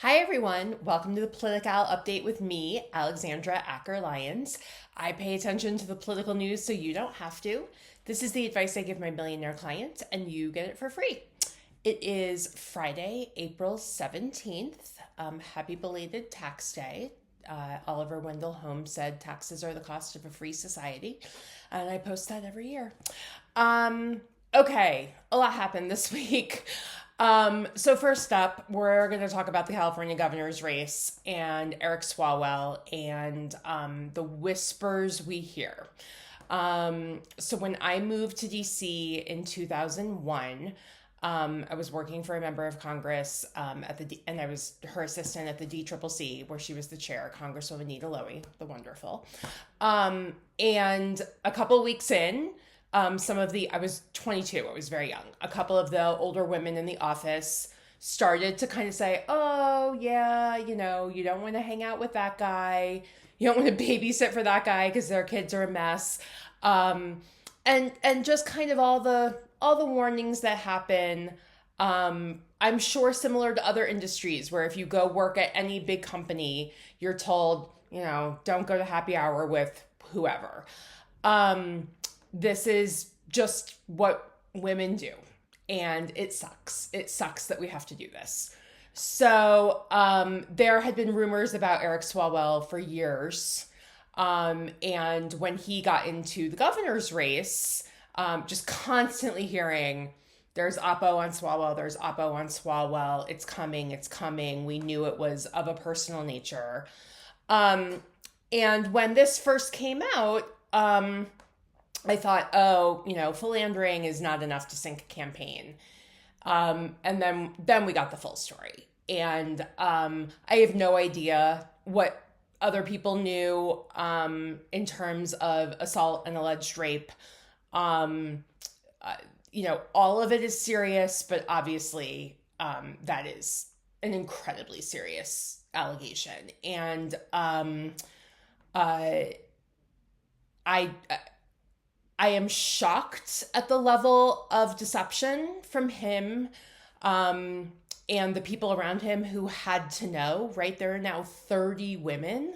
Hi, everyone. Welcome to the PoliticAL update with me, Alexandra Acker-Lyons. I pay attention to the political news so you don't have to. This is the advice I give my millionaire clients, and you get it for free. It is Friday, April 17th. Happy belated tax day. Oliver Wendell Holmes said taxes are the cost of a free society, and I post that every year. Okay, a lot happened this week. So first up, we're going to talk about the California governor's race and Eric Swalwell and the whispers we hear. So when I moved to DC in 2001, I was working for a member of Congress and I was her assistant at the DCCC, where she was the chair, Congresswoman Nita Lowey, the wonderful. And a couple weeks in, I was 22, I was very young. A couple of the older women in the office started to kind of say, oh, yeah, you don't want to hang out with that guy. You don't want to babysit for that guy because their kids are a mess. And just kind of all the warnings that happen. I'm sure similar to other industries where if you go work at any big company, you're told, don't go to happy hour with whoever. This is just what women do, and it sucks. It sucks that we have to do this. So there had been rumors about Eric Swalwell for years, and when he got into the governor's race, just constantly hearing, there's Oppo on Swalwell, there's Oppo on Swalwell, it's coming. We knew it was of a personal nature. And when this first came out, I thought, philandering is not enough to sink a campaign. And then we got the full story. And I have no idea what other people knew in terms of assault and alleged rape. All of it is serious, but obviously that is an incredibly serious allegation. And I am shocked at the level of deception from him and the people around him who had to know, right? There are now 30 women.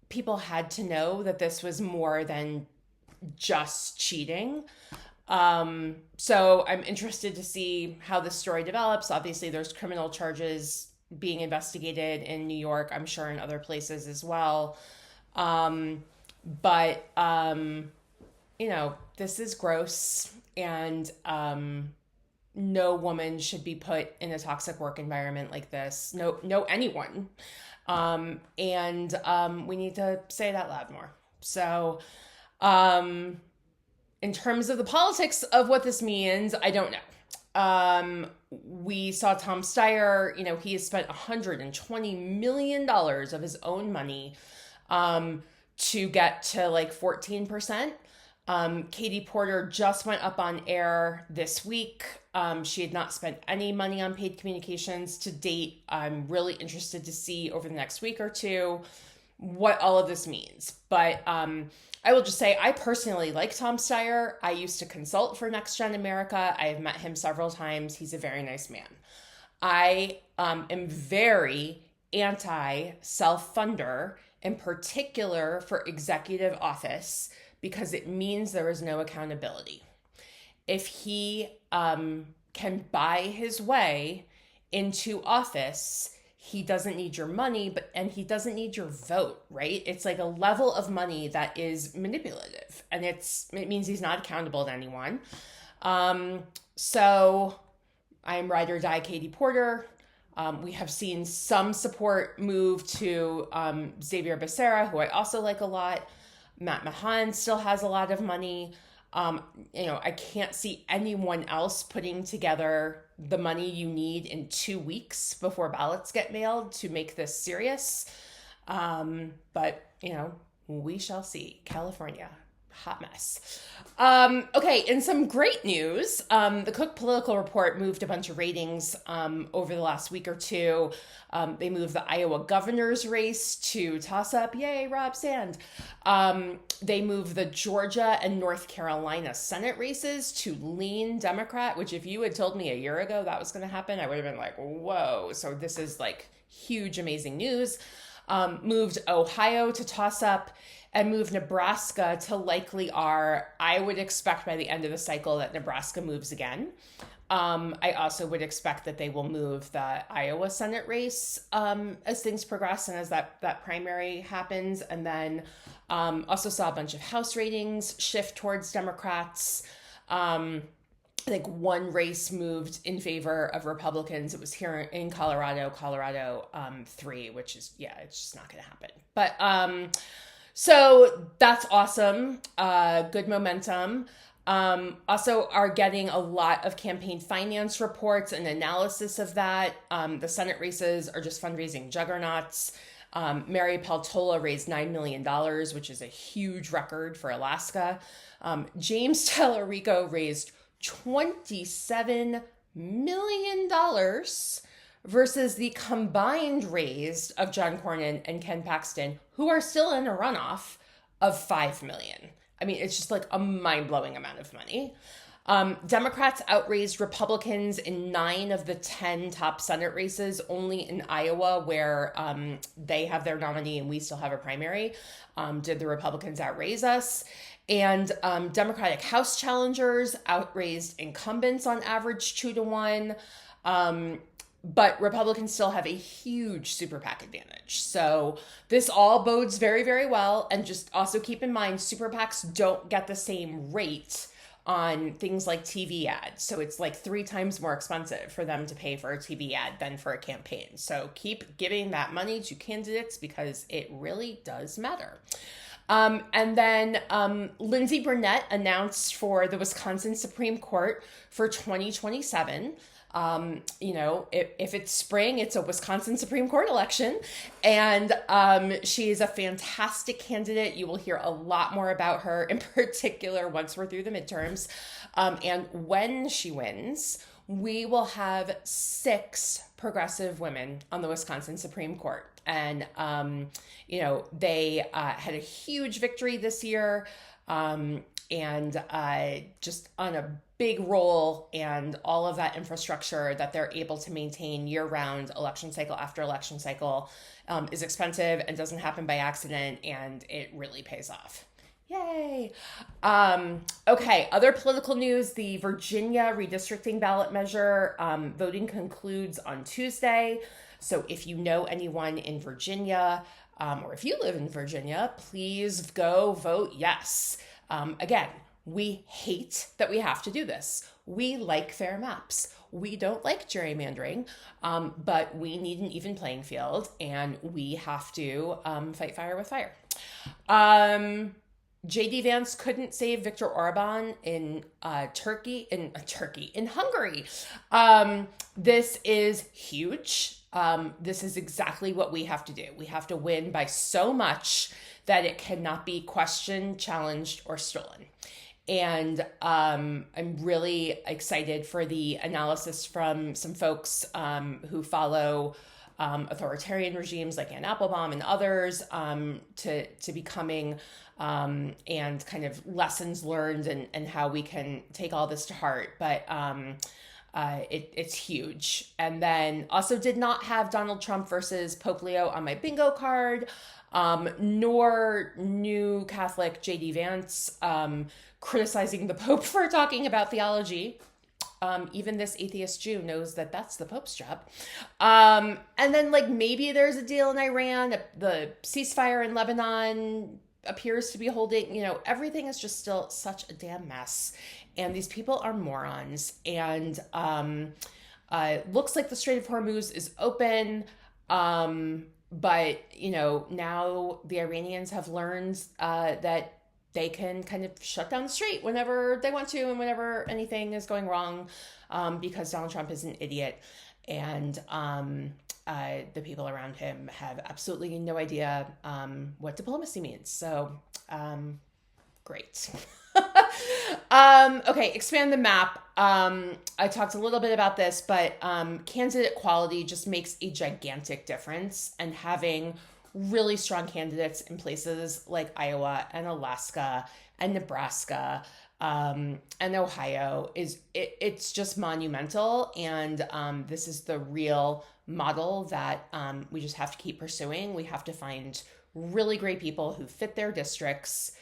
People had to know that this was more than just cheating. So I'm interested to see how this story develops. Obviously, there's criminal charges being investigated in New York, I'm sure in other places as well. But this is gross, and no woman should be put in a toxic work environment like this. No, anyone. We need to say that loud more. So, in terms of the politics of what this means, I don't know. We saw Tom Steyer, he has spent $120 million of his own money to get to like 14%. Katie Porter just went up on air this week. She had not spent any money on paid communications to date. I'm really interested to see over the next week or two what all of this means. But I will just say I personally like Tom Steyer. I used to consult for Next Gen America. I have met him several times. He's a very nice man. I am very anti-self-funder, in particular for executive office, because it means there is no accountability. If he can buy his way into office, he doesn't need your money, and he doesn't need your vote, right? It's like a level of money that is manipulative, and it means he's not accountable to anyone. So I'm ride or die Katie Porter. We have seen some support move to Xavier Becerra, who I also like a lot. Matt Mahan still has a lot of money. I can't see anyone else putting together the money you need in 2 weeks before ballots get mailed to make this serious. But we shall see. California, hot mess. Okay, in some great news, the Cook Political Report moved a bunch of ratings over the last week or two. They moved the Iowa governor's race to toss-up. Yay, Rob Sand. They moved the Georgia and North Carolina Senate races to lean Democrat, which if you had told me a year ago that was going to happen, I would have been like, whoa. So this is like huge, amazing news. Moved Ohio to toss-up, and moved Nebraska to likely R. I would expect by the end of the cycle that Nebraska moves again. I also would expect that they will move the Iowa Senate race as things progress and as that primary happens. And then also saw a bunch of House ratings shift towards Democrats. I think one race moved in favor of Republicans. It was here in Colorado 3, which is, it's just not going to happen. But so that's awesome. Good momentum. Also are getting a lot of campaign finance reports and analysis of that. The Senate races are just fundraising juggernauts. Mary Peltola raised $9 million, which is a huge record for Alaska. James Tellerico raised $27 million versus the combined raise of John Cornyn and Ken Paxton, who are still in a runoff of $5 million. I mean, it's just like a mind-blowing amount of money. Democrats outraised Republicans in 9 of the 10 top Senate races. Only in Iowa, where they have their nominee and we still have a primary, did the Republicans outraise us. And Democratic House challengers outraised incumbents on average 2-1. But Republicans still have a huge super PAC advantage. So this all bodes very, very well. And just also keep in mind, super PACs don't get the same rate on things like TV ads. So it's like 3 times more expensive for them to pay for a TV ad than for a campaign. So keep giving that money to candidates because it really does matter. And then Lindsey Burnett announced for the Wisconsin Supreme Court for 2027. If it's spring, it's a Wisconsin Supreme Court election. And she is a fantastic candidate. You will hear a lot more about her, in particular, once we're through the midterms. And when she wins, we will have 6 progressive women on the Wisconsin Supreme Court. And, they had a huge victory this year. And just on a big role and all of that infrastructure that they're able to maintain year-round, election cycle after election cycle, is expensive and doesn't happen by accident, and it really pays off. Yay. Okay, other political news. The Virginia redistricting ballot measure voting concludes on Tuesday. So if you know anyone in Virginia, or if you live in Virginia, please go vote yes. Again, we hate that we have to do this. We like fair maps. We don't like gerrymandering, but we need an even playing field, and we have to fight fire with fire. J.D. Vance couldn't save Viktor Orban in Hungary. This is huge. This is exactly what we have to do. We have to win by so much that it cannot be questioned, challenged, or stolen. And I'm really excited for the analysis from some folks who follow authoritarian regimes like Ann Applebaum and others to be coming and kind of lessons learned and how we can take all this to heart. But it's huge. And then also did not have Donald Trump versus Pope Leo on my bingo card, nor new Catholic J.D. Vance criticizing the Pope for talking about theology. Even this atheist Jew knows that that's the Pope's job. And then maybe there's a deal in Iran. The ceasefire in Lebanon appears to be holding, everything is just still such a damn mess. And these people are morons. And looks like the Strait of Hormuz is open. But, now the Iranians have learned that they can kind of shut down the strait whenever they want to and whenever anything is going wrong, because Donald Trump is an idiot. And the people around him have absolutely no idea what diplomacy means. So Great. Okay, expand the map. I talked a little bit about this, but candidate quality just makes a gigantic difference. And having really strong candidates in places like Iowa and Alaska and Nebraska and Ohio it's just monumental. And this is the real model that we just have to keep pursuing. We have to find really great people who fit their districts,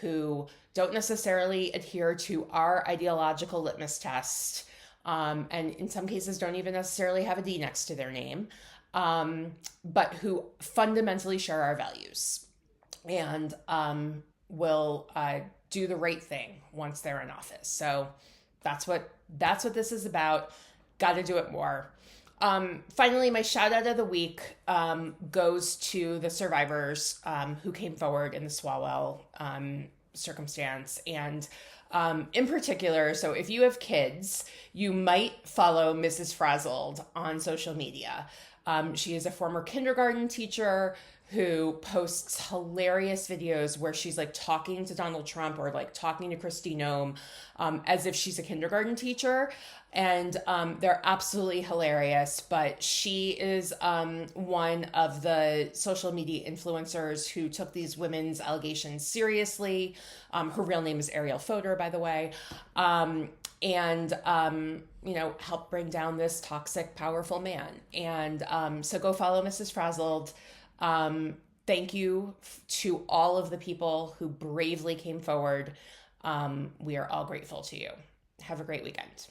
who don't necessarily adhere to our ideological litmus test, and in some cases don't even necessarily have a D next to their name, but who fundamentally share our values and will do the right thing once they're in office. So that's what this is about. Got to do it more. Finally, my shout out of the week goes to the survivors who came forward in the Swalwell circumstance. And in particular, so if you have kids, you might follow Mrs. Frazzled on social media. She is a former kindergarten teacher who posts hilarious videos where she's like talking to Donald Trump or like talking to Kristi Noem as if she's a kindergarten teacher. And they're absolutely hilarious. But she is one of the social media influencers who took these women's allegations seriously. Her real name is Ariel Fodor, by the way. And help bring down this toxic, powerful man. And so go follow Mrs. Frazzled. Thank you to all of the people who bravely came forward. We are all grateful to you. Have a great weekend.